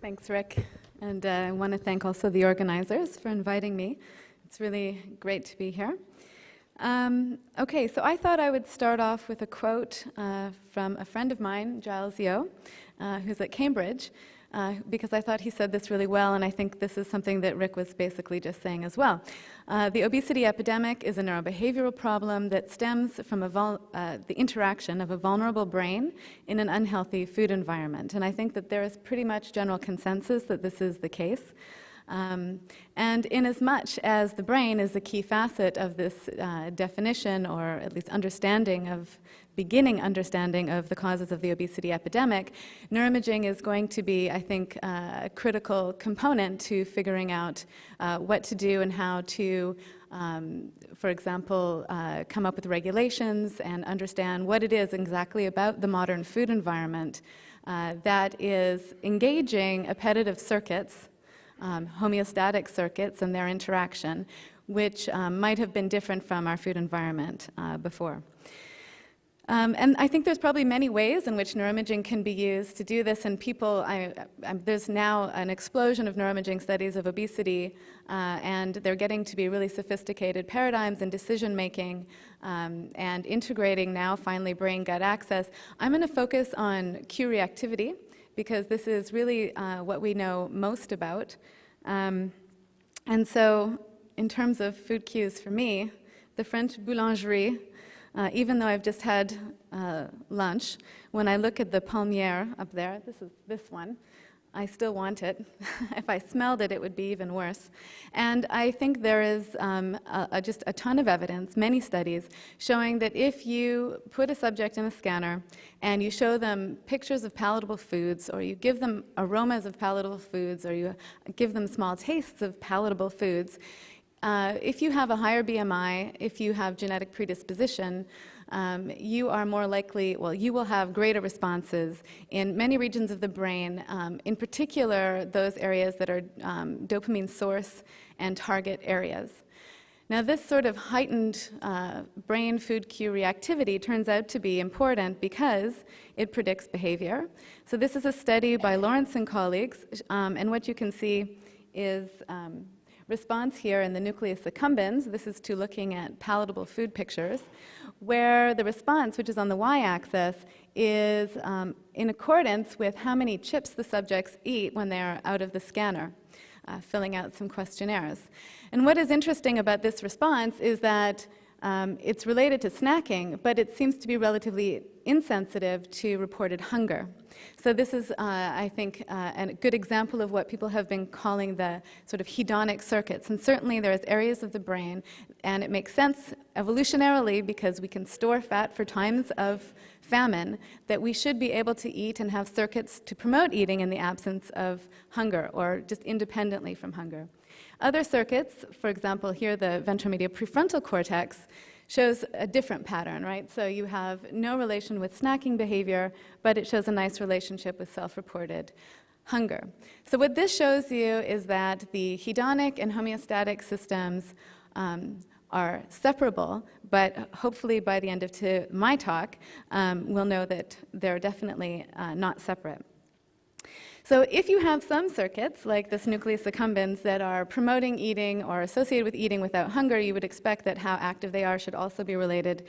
Thanks, Rick. And I want to thank also the organizers for inviting me. It's really great to be here. Okay, so I thought I would start off with a quote from a friend of mine, Giles Yeo, who's at Cambridge, because I thought he said this really well, and I think this is something that Rick was basically just saying as well. The obesity epidemic is a neurobehavioral problem that stems from the interaction of a vulnerable brain in an unhealthy food environment. And I think that there is pretty much general consensus that this is the case. And inasmuch as the brain is a key facet of this definition, or at least beginning understanding of the causes of the obesity epidemic, neuroimaging is going to be, I think, a critical component to figuring out what to do and how to, for example, come up with regulations and understand what it is exactly about the modern food environment that is engaging appetitive circuits, homeostatic circuits and their interaction, which might have been different from our food environment before. And I think there's probably many ways in which neuroimaging can be used to do this, and there's now an explosion of neuroimaging studies of obesity, and they're getting to be really sophisticated paradigms in decision-making and integrating now finally brain-gut access. I'm going to focus on cue reactivity, because this is really what we know most about. And so in terms of food cues for me, the French boulangerie, even though I've just had lunch, when I look at the palmière up there, this is this one, I still want it. If I smelled it, it would be even worse. And I think there is just a ton of evidence, many studies, showing that if you put a subject in a scanner and you show them pictures of palatable foods, or you give them aromas of palatable foods, or you give them small tastes of palatable foods, if you have a higher BMI, if you have genetic predisposition, you are more likely, well, you will have greater responses in many regions of the brain, in particular those areas that are dopamine source and target areas. Now, this sort of heightened brain food cue reactivity turns out to be important because it predicts behavior. So this is a study by Lawrence and colleagues, and what you can see is response here in the Nucleus Accumbens. This is to looking at palatable food pictures, where the response, which is on the y-axis, is in accordance with how many chips the subjects eat when they're out of the scanner, filling out some questionnaires. And what is interesting about this response is that it's related to snacking, but it seems to be relatively insensitive to reported hunger. So this is, I think, a good example of what people have been calling the sort of hedonic circuits. And certainly there's areas of the brain, and it makes sense evolutionarily because we can store fat for times of famine, that we should be able to eat and have circuits to promote eating in the absence of hunger or just independently from hunger. Other circuits, for example, here the ventromedial prefrontal cortex, shows a different pattern, right? So you have no relation with snacking behavior, but it shows a nice relationship with self-reported hunger. So what this shows you is that the hedonic and homeostatic systems are separable, but hopefully by the end of my talk, we'll know that they're definitely not separate. So if you have some circuits, like this nucleus accumbens, that are promoting eating or associated with eating without hunger, you would expect that how active they are should also be related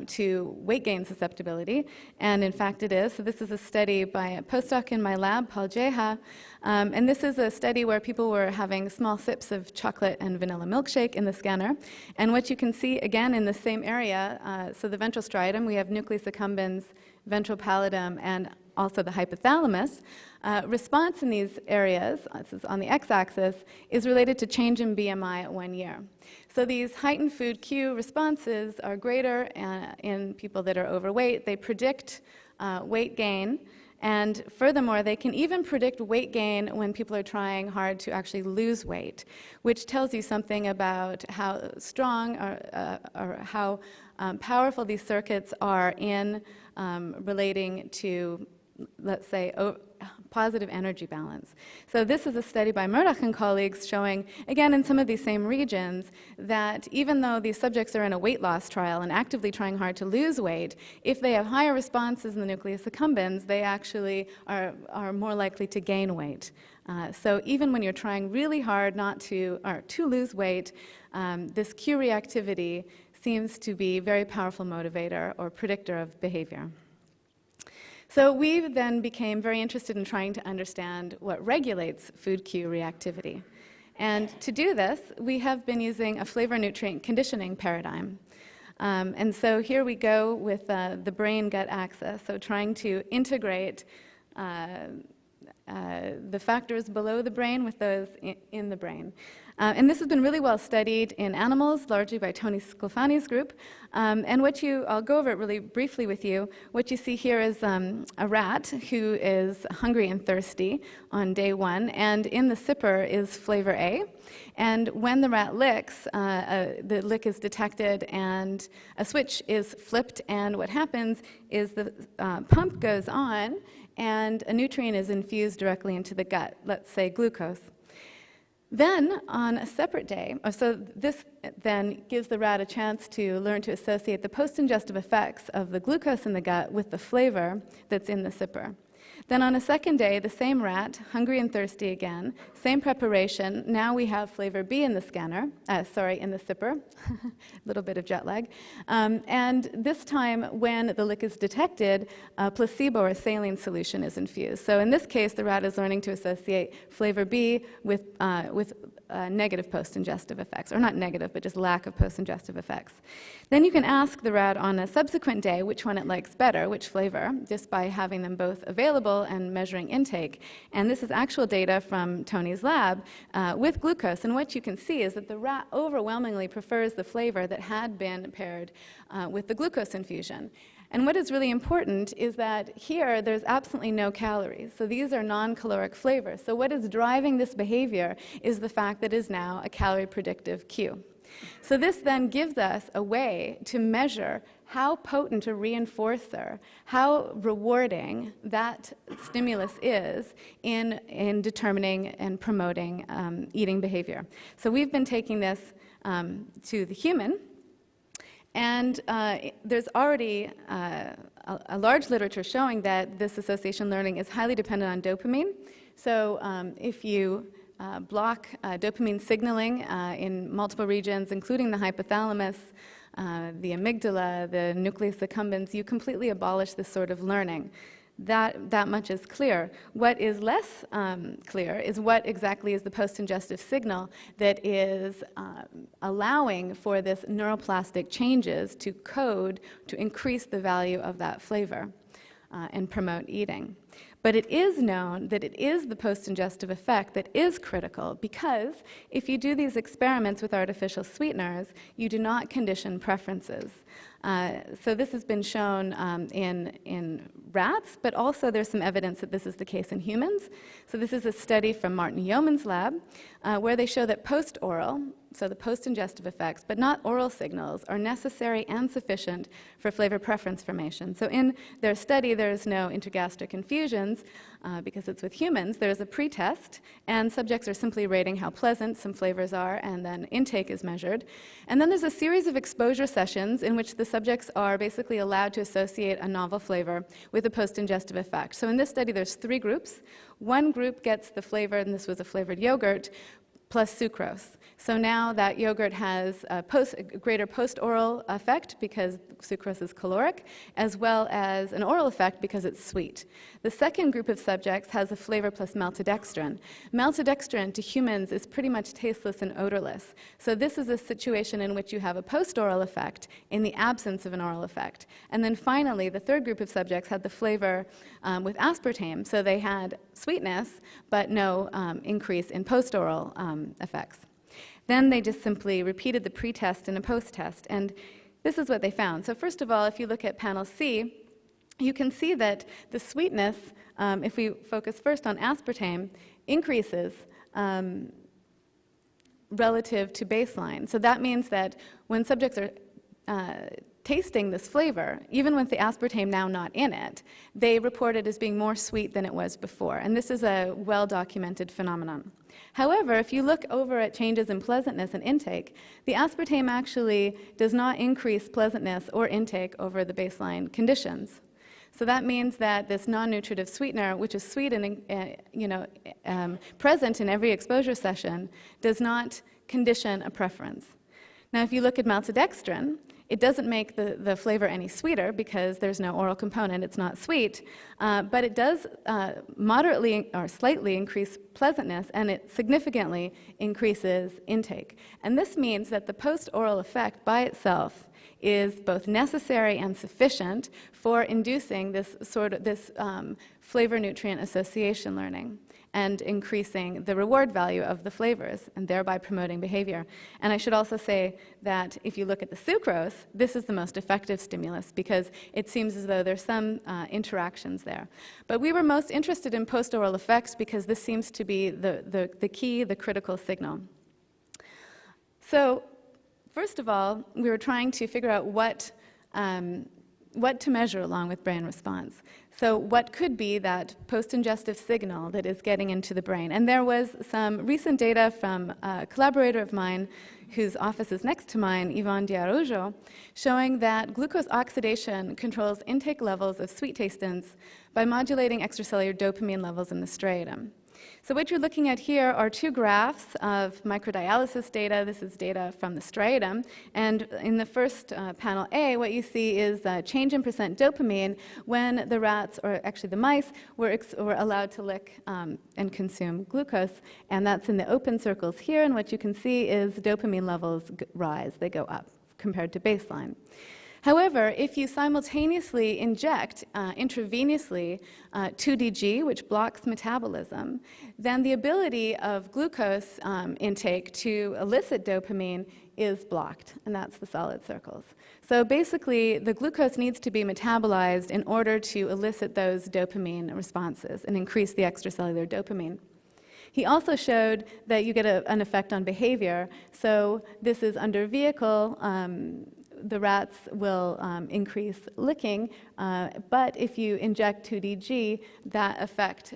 to weight gain susceptibility. And in fact, it is. So this is a study by a postdoc in my lab, Paul Jeha. And this is a study where people were having small sips of chocolate and vanilla milkshake in the scanner. And what you can see, again, in the same area, so the ventral striatum, we have nucleus accumbens, ventral pallidum, and also the hypothalamus. Response in these areas, this is on the x-axis, is related to change in BMI at 1 year. So these heightened food cue responses are greater in people that are overweight. They predict weight gain, and furthermore, they can even predict weight gain when people are trying hard to actually lose weight, which tells you something about how strong or how powerful these circuits are in relating to, let's say, positive energy balance. So this is a study by Murdoch and colleagues showing, again, in some of these same regions, that even though these subjects are in a weight loss trial and actively trying hard to lose weight, if they have higher responses in the nucleus accumbens, they actually are more likely to gain weight. So even when you're trying really hard not to, or to lose weight, this cue reactivity seems to be a very powerful motivator or predictor of behavior. So we then became very interested in trying to understand what regulates food cue reactivity. And to do this, we have been using a flavor nutrient conditioning paradigm. And so here we go with the brain-gut axis, so trying to integrate the factors below the brain with those in the brain. And this has been really well studied in animals, largely by Tony Sclafani's group. And I'll go over it really briefly with you. What you see here is a rat who is hungry and thirsty on day 1, and in the sipper is flavor A. And when the rat licks, the lick is detected and a switch is flipped, and what happens is the pump goes on and a nutrient is infused directly into the gut, let's say glucose. Then, on a separate day, so this then gives the rat a chance to learn to associate the post-ingestive effects of the glucose in the gut with the flavor that's in the sipper. Then on a second day, the same rat, hungry and thirsty again, same preparation. Now we have flavor B in the scanner, in the sipper, a little bit of jet lag. And this time, when the lick is detected, a placebo or saline solution is infused. So in this case, the rat is learning to associate flavor B with negative post-ingestive effects, or not negative, but just lack of post-ingestive effects. Then you can ask the rat on a subsequent day which one it likes better, which flavor, just by having them both available and measuring intake. And this is actual data from Tony's lab with glucose. And what you can see is that the rat overwhelmingly prefers the flavor that had been paired with the glucose infusion. And what is really important is that here there's absolutely no calories. So these are non-caloric flavors. So what is driving this behavior is the fact that it is now a calorie predictive cue. So this then gives us a way to measure how potent a reinforcer, how rewarding that stimulus is in determining and promoting eating behavior. So we've been taking this to the human. And there's already a large literature showing that this association learning is highly dependent on dopamine. So if you block dopamine signaling in multiple regions, including the hypothalamus, the amygdala, the nucleus accumbens, you completely abolish this sort of learning. That much is clear. What is less clear is what exactly is the post-ingestive signal that is allowing for this neuroplastic changes to code to increase the value of that flavor and promote eating. But it is known that it is the post-ingestive effect that is critical, because if you do these experiments with artificial sweeteners, you do not condition preferences. So this has been shown in rats, but also there's some evidence that this is the case in humans. So this is a study from Martin Yeoman's lab, where they show that post-oral, so the post-ingestive effects, but not oral signals, are necessary and sufficient for flavor preference formation. So in their study, there's no intergastric infusions, because it's with humans. There's a pretest, and subjects are simply rating how pleasant some flavors are, and then intake is measured. And then there's a series of exposure sessions in which the subjects are basically allowed to associate a novel flavor with a post-ingestive effect. So in this study, there's 3 groups. One group gets the flavor, and this was a flavored yogurt, plus sucrose. So now that yogurt has a greater post-oral effect because sucrose is caloric, as well as an oral effect because it's sweet. The second group of subjects has a flavor plus maltodextrin. Maltodextrin to humans is pretty much tasteless and odorless. So this is a situation in which you have a post-oral effect in the absence of an oral effect. And then finally, the third group of subjects had the flavor with aspartame. So they had sweetness, but no increase in post-oral effects. Then they just simply repeated the pre-test and a post-test, and this is what they found. So first of all, if you look at panel C, you can see that the sweetness, if we focus first on aspartame, increases relative to baseline. So that means that when subjects are tasting this flavor, even with the aspartame now not in it, they report it as being more sweet than it was before. And this is a well-documented phenomenon. However, if you look over at changes in pleasantness and intake, the aspartame actually does not increase pleasantness or intake over the baseline conditions. So that means that this non-nutritive sweetener, which is sweet and present in every exposure session, does not condition a preference. Now, if you look at maltodextrin, it doesn't make the flavor any sweeter because there's no oral component, it's not sweet, but it does moderately or slightly increase pleasantness, and it significantly increases intake. And this means that the post-oral effect by itself is both necessary and sufficient for inducing this flavor-nutrient association learning and increasing the reward value of the flavors, and thereby promoting behavior. And I should also say that if you look at the sucrose, this is the most effective stimulus because it seems as though there's some interactions there. But we were most interested in post-oral effects because this seems to be the key, the critical signal. So, first of all, we were trying to figure out what to measure along with brain response. So what could be that post-ingestive signal that is getting into the brain? And there was some recent data from a collaborator of mine whose office is next to mine, Yvonne Diarujo, showing that glucose oxidation controls intake levels of sweet tastants by modulating extracellular dopamine levels in the striatum. So what you're looking at here are two graphs of microdialysis data. This is data from the striatum. And in the first panel A, what you see is a change in percent dopamine when the rats, or actually the mice, were allowed to lick and consume glucose. And that's in the open circles here. And what you can see is dopamine levels rise. They go up compared to baseline. However, if you simultaneously inject intravenously 2DG, which blocks metabolism, then the ability of glucose intake to elicit dopamine is blocked, and that's the solid circles. So basically, the glucose needs to be metabolized in order to elicit those dopamine responses and increase the extracellular dopamine. He also showed that you get an effect on behavior. So this is under vehicle. The rats will increase licking, but if you inject 2DG, that effect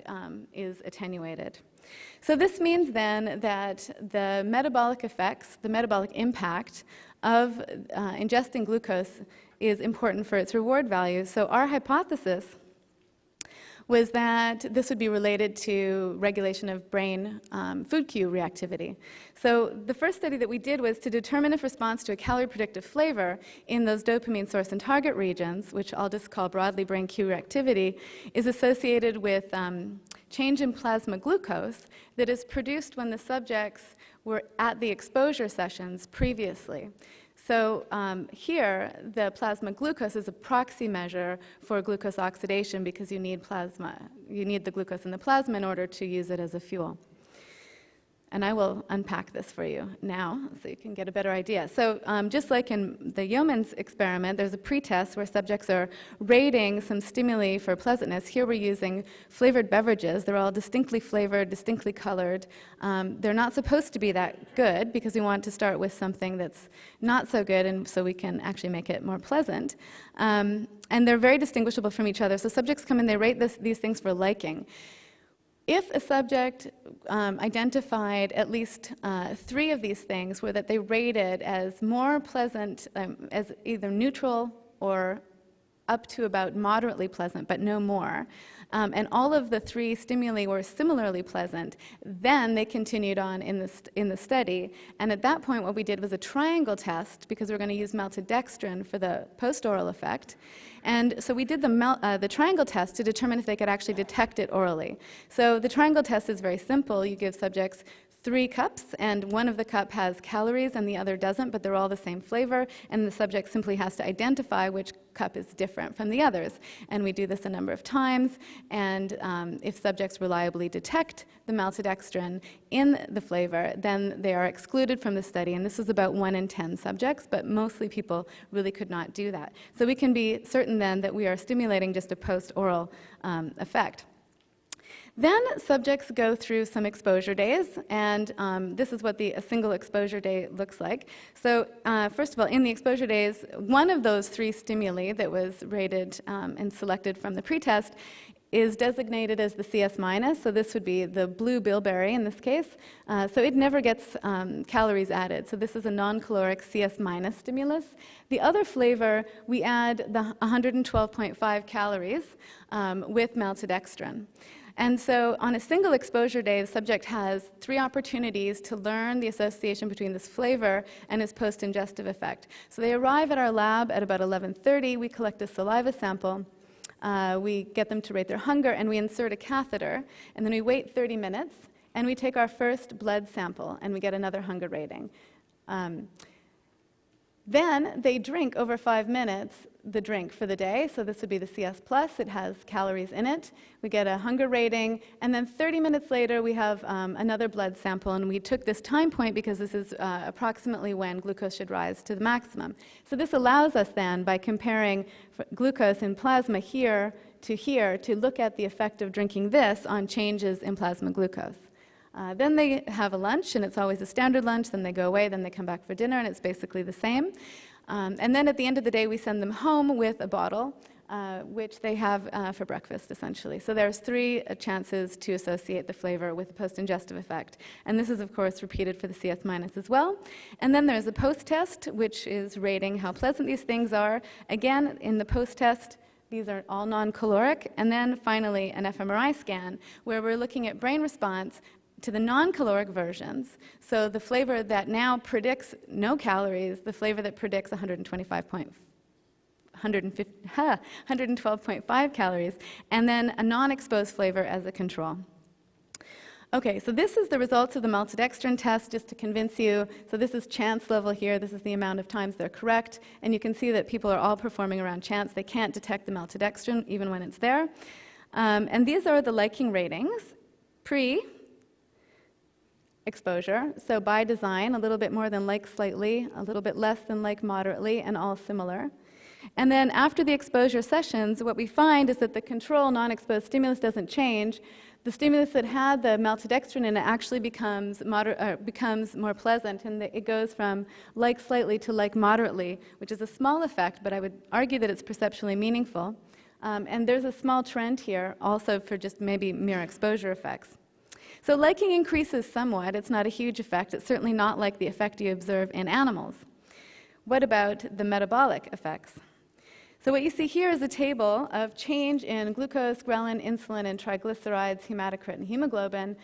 is attenuated. So this means then that the metabolic effects, the metabolic impact of ingesting glucose is important for its reward value. So our hypothesis was that this would be related to regulation of brain food cue reactivity. So the first study that we did was to determine if response to a calorie-predictive flavor in those dopamine source and target regions, which I'll just call broadly brain cue reactivity, is associated with change in plasma glucose that is produced when the subjects were at the exposure sessions previously. So here, the plasma glucose is a proxy measure for glucose oxidation because you need the glucose in the plasma in order to use it as a fuel. And I will unpack this for you now so you can get a better idea. So just like in the yeoman's experiment, there's a pretest where subjects are rating some stimuli for pleasantness. Here we're using flavored beverages. They're all distinctly flavored, distinctly colored. They're not supposed to be that good because we want to start with something that's not so good and so we can actually make it more pleasant. And they're very distinguishable from each other. So subjects come in, they rate these things for liking. If a subject identified at least 3 of these things were that they rated as more pleasant, as either neutral or up to about moderately pleasant, but no more, and all of the 3 stimuli were similarly pleasant, then they continued on in the study. And at that point, what we did was a triangle test, because we're going to use maltodextrin for the post-oral effect. And so we did the triangle test to determine if they could actually detect it orally. So the triangle test is very simple. You give subjects 3 cups, and one of the cup has calories and the other doesn't, but they're all the same flavor, and the subject simply has to identify which cup is different from the others. And we do this a number of times, and if subjects reliably detect the maltodextrin in the flavor, then they are excluded from the study, and this is about 1 in 10 subjects, but mostly people really could not do that. So we can be certain then that we are stimulating just a post-oral effect. Then subjects go through some exposure days, and this is what a single exposure day looks like. So first of all, in the exposure days, one of those 3 stimuli that was rated and selected from the pretest is designated as the CS minus, so this would be the blue bilberry in this case. So it never gets calories added. So this is a non-caloric CS minus stimulus. The other flavor, we add the 112.5 calories with maltodextrin. And so on a single exposure day, the subject has 3 opportunities to learn the association between this flavor and its post-ingestive effect. So they arrive at our lab at about 11:30. We collect a saliva sample. We get them to rate their hunger, and we insert a catheter, and then we wait 30 minutes, and we take our first blood sample, and we get another hunger rating. Then they drink over 5 minutes the drink for the day, so this would be the CS plus. It has calories in it. We get a hunger rating, and then 30 minutes later we have another blood sample, and we took this time point because this is approximately when glucose should rise to the maximum. So this allows us then, by comparing glucose in plasma here, to look at the effect of drinking this on changes in plasma glucose. Then they have a lunch, and it's always a standard lunch. Then they go away, then they come back for dinner, and it's basically the same. And then at the end of the day, we send them home with a bottle, which they have for breakfast, essentially. So there's 3 chances to associate the flavor with the post-ingestive effect. And this is, of course, repeated for the CS minus as well. And then there's a post-test, which is rating how pleasant these things are. Again, in the post-test, these are all non-caloric. And then finally, an fMRI scan, where we're looking at brain response to the non-caloric versions, so the flavor that now predicts no calories, the flavor that predicts 112.5 calories, and then a non-exposed flavor as a control. Okay, so this is the results of the maltodextrin test, just to convince you. So this is chance level here. This is the amount of times they're correct. And you can see that people are all performing around chance. They can't detect the maltodextrin even when it's there. And these are the liking ratings pre-exposure. So by design, a little bit more than like slightly, a little bit less than like moderately, and all similar. And then after the exposure sessions, what we find is that the control non-exposed stimulus doesn't change. The stimulus that had the maltodextrin in it actually becomes more pleasant, and it goes from like slightly to like moderately, which is a small effect, but I would argue that it's perceptually meaningful. And there's a small trend here also for just maybe mere exposure effects. So liking increases somewhat. It's not a huge effect. It's certainly not like the effect you observe in animals. What about the metabolic effects? So what you see here is a table of change in glucose, ghrelin, insulin, and triglycerides, hematocrit, and hemoglobin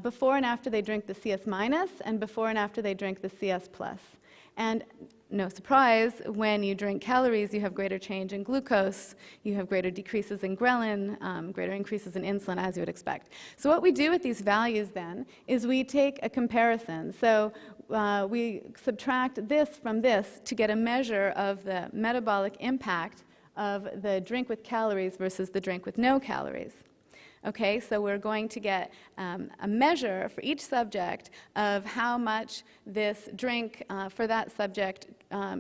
before and after they drink the CS minus and before and after they drink the CS plus. And no surprise, when you drink calories, you have greater change in glucose, you have greater decreases in ghrelin, greater increases in insulin, as you would expect. So what we do with these values then is we take a comparison. So we subtract this from this to get a measure of the metabolic impact of the drink with calories versus the drink with no calories. Okay, so we're going to get a measure for each subject of how much this drink for that subject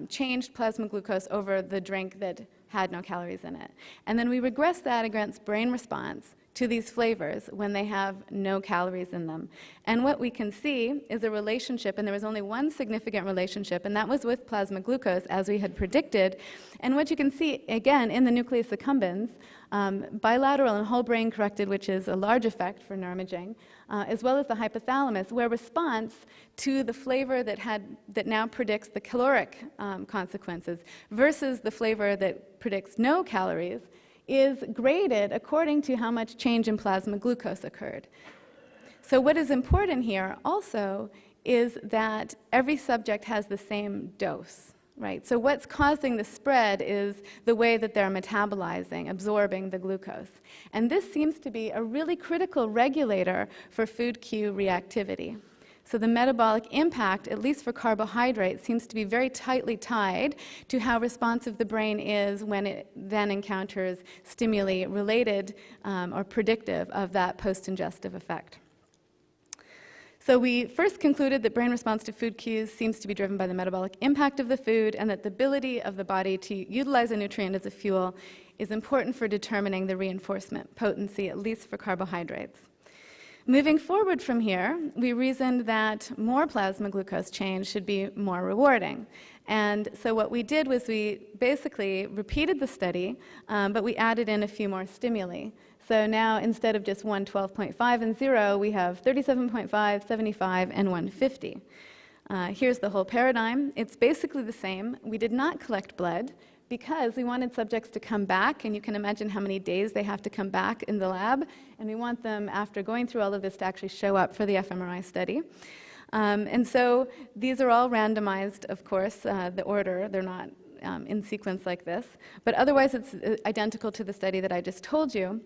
changed plasma glucose over the drink that had no calories in it. And then we regress that against brain response to these flavors when they have no calories in them. And what we can see is a relationship, and there was only one significant relationship, and that was with plasma glucose, as we had predicted. And what you can see, again, in the Nucleus Accumbens, bilateral and whole brain corrected, which is a large effect for neuroimaging, as well as the hypothalamus, where response to the flavor that now predicts the caloric consequences versus the flavor that predicts no calories is graded according to how much change in plasma glucose occurred. So what is important here also is that every subject has the same dose, right? So what's causing the spread is the way that they're metabolizing, absorbing the glucose. And this seems to be a really critical regulator for food cue reactivity. So the metabolic impact, at least for carbohydrates, seems to be very tightly tied to how responsive the brain is when it then encounters stimuli related or predictive of that post-ingestive effect. So we first concluded that brain response to food cues seems to be driven by the metabolic impact of the food, and that the ability of the body to utilize a nutrient as a fuel is important for determining the reinforcement potency, at least for carbohydrates. Moving forward from here, we reasoned that more plasma glucose change should be more rewarding. And so what we did was we basically repeated the study, but we added in a few more stimuli. So now instead of just 112.5 and 0, we have 37.5, 75, and 150. Here's the whole paradigm. It's basically the same. We did not collect blood because we wanted subjects to come back, and you can imagine how many days they have to come back in the lab, and we want them, after going through all of this, to actually show up for the fMRI study. And so these are all randomized, of course, the order. They're not in sequence like this. But otherwise, it's identical to the study that I just told you.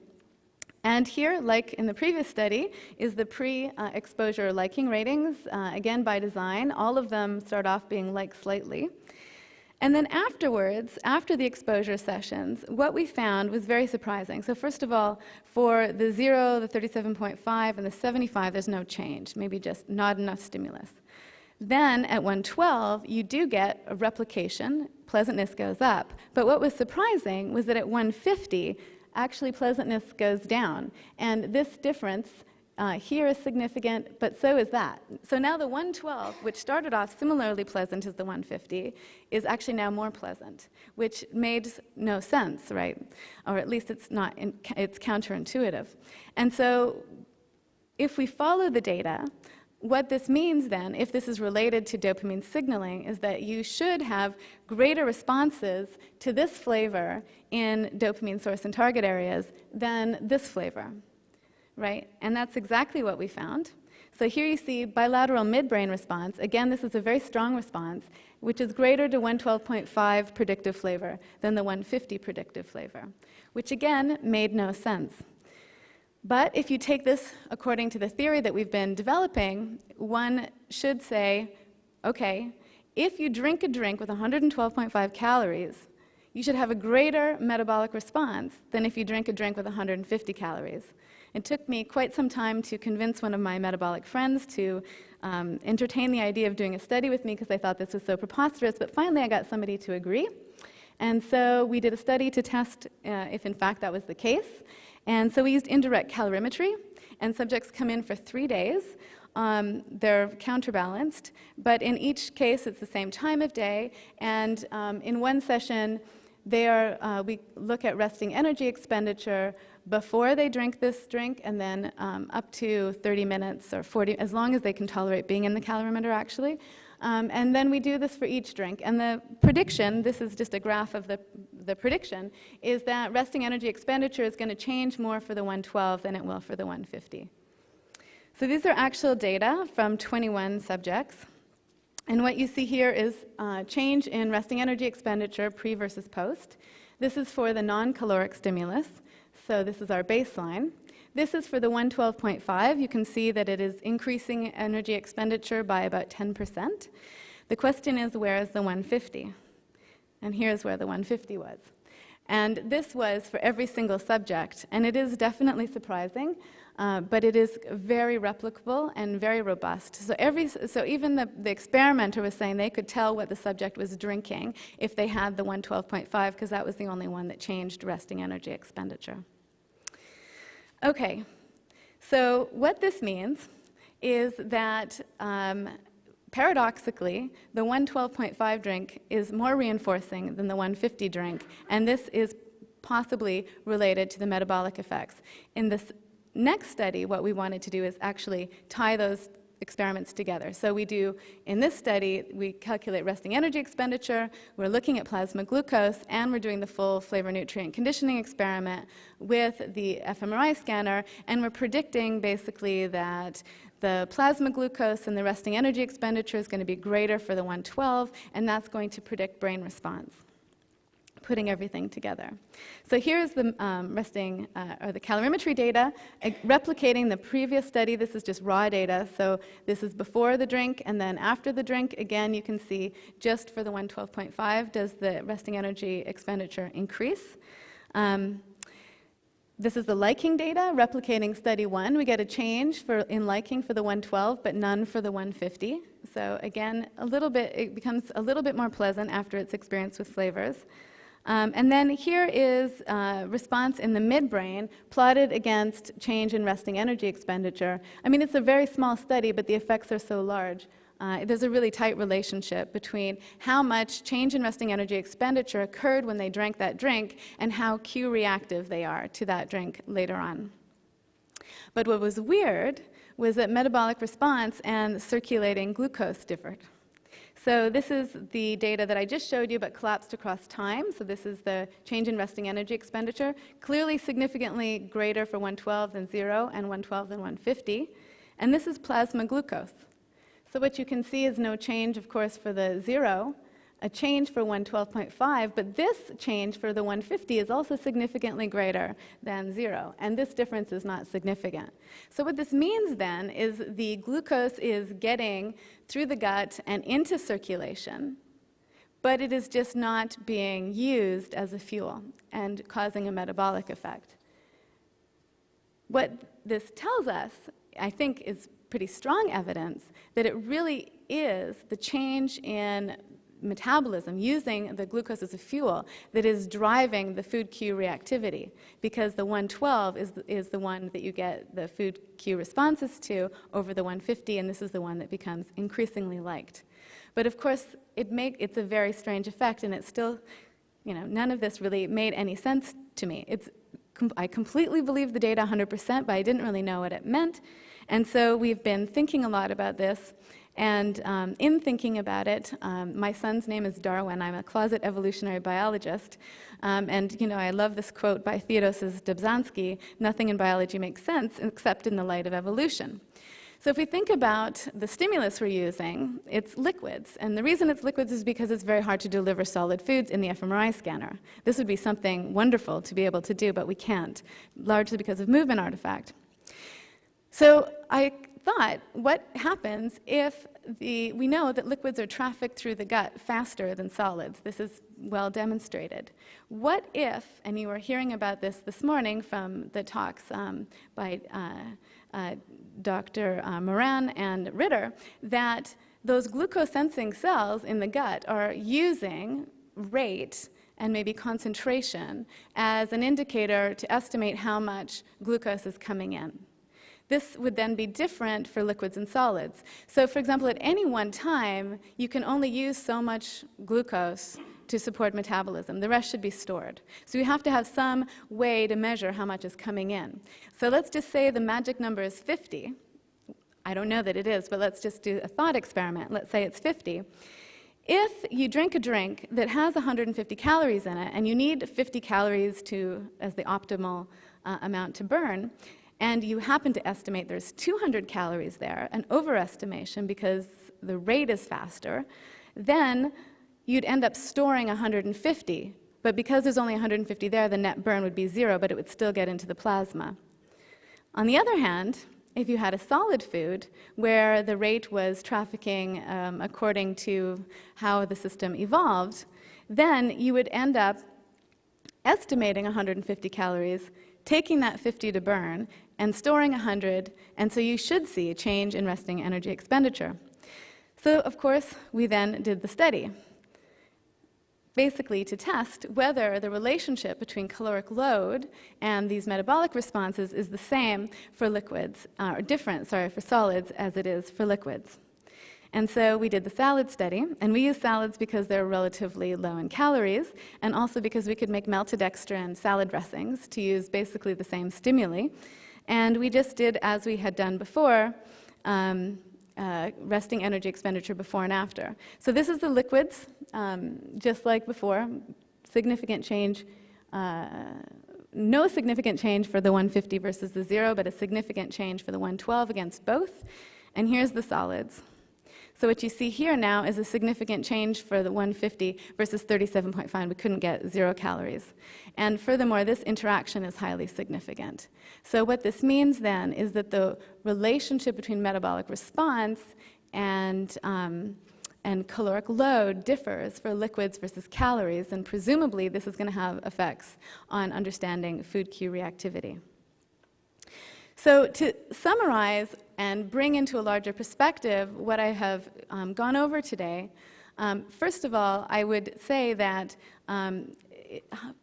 And here, like in the previous study, is the pre-exposure liking ratings, again by design. All of them start off being like slightly. And then afterwards, after the exposure sessions, what we found was very surprising. So first of all, for the 0, the 37.5, and the 75, there's no change, maybe just not enough stimulus. Then at 112, you do get a replication. Pleasantness goes up. But what was surprising was that at 150, actually pleasantness goes down. And this difference here is significant, but so is that. So now the 112, which started off similarly pleasant as the 150, is actually now more pleasant, which made no sense, right? Or at least it's not, it's counterintuitive. And so if we follow the data, what this means then, if this is related to dopamine signaling, is that you should have greater responses to this flavor in dopamine source and target areas than this flavor. Right? And that's exactly what we found. So here you see bilateral midbrain response. Again, this is a very strong response, which is greater to 112.5 predictive flavor than the 150 predictive flavor, which again made no sense. But if you take this according to the theory that we've been developing, one should say, okay, if you drink a drink with 112.5 calories, you should have a greater metabolic response than if you drink a drink with 150 calories. It took me quite some time to convince one of my metabolic friends to entertain the idea of doing a study with me because I thought this was so preposterous, but finally I got somebody to agree. And so we did a study to test if in fact that was the case. And so we used indirect calorimetry, and subjects come in for 3 days. They're counterbalanced, but in each case it's the same time of day, and in one session we look at resting energy expenditure before they drink this drink, and then up to 30 minutes or 40, as long as they can tolerate being in the calorimeter, actually. And then we do this for each drink. And the prediction, this is just a graph of the prediction, is that resting energy expenditure is going to change more for the 112 than it will for the 150. So these are actual data from 21 subjects. And what you see here is change in resting energy expenditure pre versus post. This is for the non-caloric stimulus. So this is our baseline. This is for the 112.5. You can see that it is increasing energy expenditure by about 10%. The question is, where is the 150? And here's where the 150 was. And this was for every single subject. And it is definitely surprising, but it is very replicable and very robust. So even the experimenter was saying they could tell what the subject was drinking if they had the 112.5, because that was the only one that changed resting energy expenditure. Okay, so what this means is that paradoxically, the 112.5 drink is more reinforcing than the 150 drink, and this is possibly related to the metabolic effects. In this next study, what we wanted to do is actually tie those experiments together. So we do, in this study, we calculate resting energy expenditure, we're looking at plasma glucose, and we're doing the full flavor nutrient conditioning experiment with the fMRI scanner, and we're predicting basically that the plasma glucose and the resting energy expenditure is going to be greater for the 112, and that's going to predict brain response, putting everything together. So here's the the calorimetry data, replicating the previous study. This is just raw data. So this is before the drink and then after the drink. Again, you can see just for the 112.5, does the resting energy expenditure increase? This is the liking data, replicating study 1. We get a change in liking for the 112, but none for the 150. So again, it becomes a little bit more pleasant after its experience with flavors. And then here is response in the midbrain plotted against change in resting energy expenditure. I mean, it's a very small study, but the effects are so large. There's a really tight relationship between how much change in resting energy expenditure occurred when they drank that drink and how Q reactive they are to that drink later on. But what was weird was that metabolic response and circulating glucose differed. So this is the data that I just showed you, but collapsed across time. So this is the change in resting energy expenditure, clearly significantly greater for 112 than 0 and 112 than 150. And this is plasma glucose. So what you can see is no change, of course, for the 0, a change for 112.5, but this change for the 150 is also significantly greater than 0, and this difference is not significant. So what this means then is the glucose is getting through the gut and into circulation, but it is just not being used as a fuel and causing a metabolic effect. What this tells us, I think, is pretty strong evidence that it really is the change in metabolism using the glucose as a fuel that is driving the food Q reactivity, because the 112 is the one that you get the food Q responses to over the 150, and this is the one that becomes increasingly liked. But of course, it's a very strange effect, and it's still, none of this really made any sense to me. I completely believe the data 100%, but I didn't really know what it meant. And so we've been thinking a lot about this. And in thinking about it, my son's name is Darwin. I'm a closet evolutionary biologist. And I love this quote by Theodoros Dobzhansky, "Nothing in biology makes sense except in the light of evolution." So if we think about the stimulus we're using, it's liquids. And the reason it's liquids is because it's very hard to deliver solid foods in the fMRI scanner. This would be something wonderful to be able to do, but we can't, largely because of movement artifact. So I thought, what happens if we know that liquids are trafficked through the gut faster than solids? This is well demonstrated. What if, and you were hearing about this morning from the talks by Dr. Moran and Ritter, that those glucose-sensing cells in the gut are using rate and maybe concentration as an indicator to estimate how much glucose is coming in. This would then be different for liquids and solids. So for example, at any one time, you can only use so much glucose to support metabolism. The rest should be stored. So you have to have some way to measure how much is coming in. So let's just say the magic number is 50. I don't know that it is, but let's just do a thought experiment. Let's say it's 50. If you drink a drink that has 150 calories in it, and you need 50 calories as the optimal amount to burn, and you happen to estimate there's 200 calories there, an overestimation because the rate is faster, then you'd end up storing 150. But because there's only 150 there, the net burn would be 0, but it would still get into the plasma. On the other hand, if you had a solid food where the rate was trafficking according to how the system evolved, then you would end up estimating 150 calories, taking that 50 to burn, and storing 100, and so you should see a change in resting energy expenditure. So, of course, we then did the study, basically to test whether the relationship between caloric load and these metabolic responses is the same for liquids, or different, for solids as it is for liquids. And so we did the salad study, and we used salads because they're relatively low in calories, and also because we could make Maltodextrin salad dressings to use basically the same stimuli. And we just did, as we had done before, resting energy expenditure before and after. So this is the liquids, just like before, significant change, no significant change for the 150 versus the 0, but a significant change for the 112 against both. And here's the solids. So what you see here now is a significant change for the 150 versus 37.5. We couldn't get 0 calories. And furthermore, this interaction is highly significant. So what this means then is that the relationship between metabolic response and caloric load differs for liquids versus calories, and presumably this is going to have effects on understanding food Q reactivity. So to summarize and bring into a larger perspective what I have gone over today, first of all, I would say that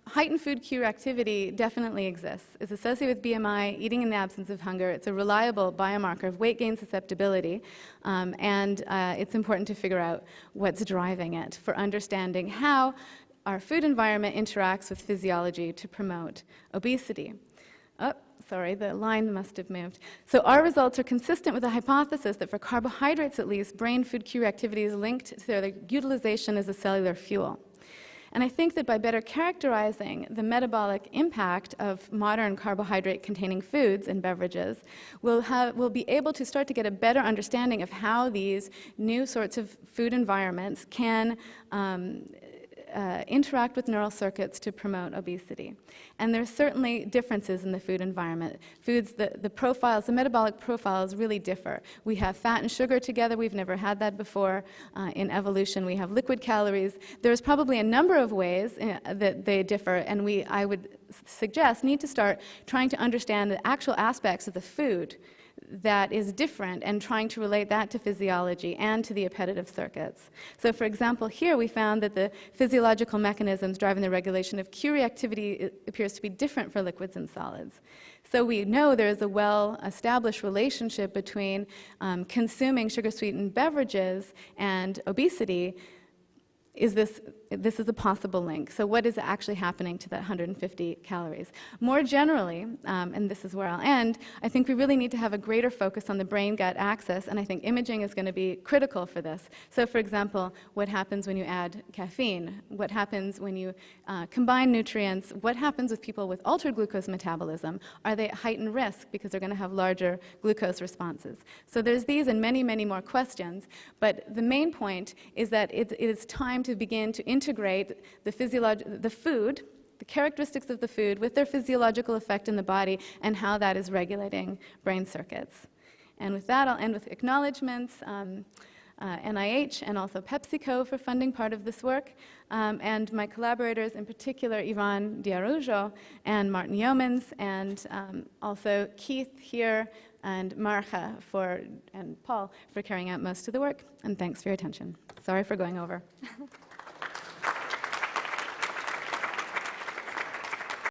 heightened food cue activity definitely exists. It's associated with BMI, eating in the absence of hunger. It's a reliable biomarker of weight gain susceptibility, and it's important to figure out what's driving it for understanding how our food environment interacts with physiology to promote obesity. Oh, sorry, the line must have moved. So our results are consistent with the hypothesis that for carbohydrates at least, brain food cue activity is linked to their utilization as a cellular fuel. And I think that by better characterizing the metabolic impact of modern carbohydrate-containing foods and beverages, we'll be able to start to get a better understanding of how these new sorts of food environments can interact with neural circuits to promote obesity. And there's certainly differences in the food environment. Foods, the profiles, the metabolic profiles really differ. We have fat and sugar together. We've never had that before. In evolution, we have liquid calories. There's probably a number of ways that they differ, and I would suggest, need to start trying to understand the actual aspects of the food that is different and trying to relate that to physiology and to the appetitive circuits. So for example, here we found that the physiological mechanisms driving the regulation of cue reactivity appears to be different for liquids and solids. So we know there is a well-established relationship between consuming sugar-sweetened beverages and obesity. This is a possible link. So what is actually happening to that 150 calories? More generally, and this is where I'll end, I think we really need to have a greater focus on the brain-gut axis, and I think imaging is going to be critical for this. So for example, what happens when you add caffeine? What happens when you combine nutrients? What happens with people with altered glucose metabolism? Are they at heightened risk because they're going to have larger glucose responses? So there's these and many, many more questions, but the main point is that it is time to begin to integrate the food, the characteristics of the food with their physiological effect in the body and how that is regulating brain circuits. And with that, I'll end with acknowledgments, NIH and also PepsiCo for funding part of this work, and my collaborators, in particular Ivan Diarujo and Martin Yeomans, and also Keith here and Marja and Paul for carrying out most of the work. And thanks for your attention. Sorry for going over.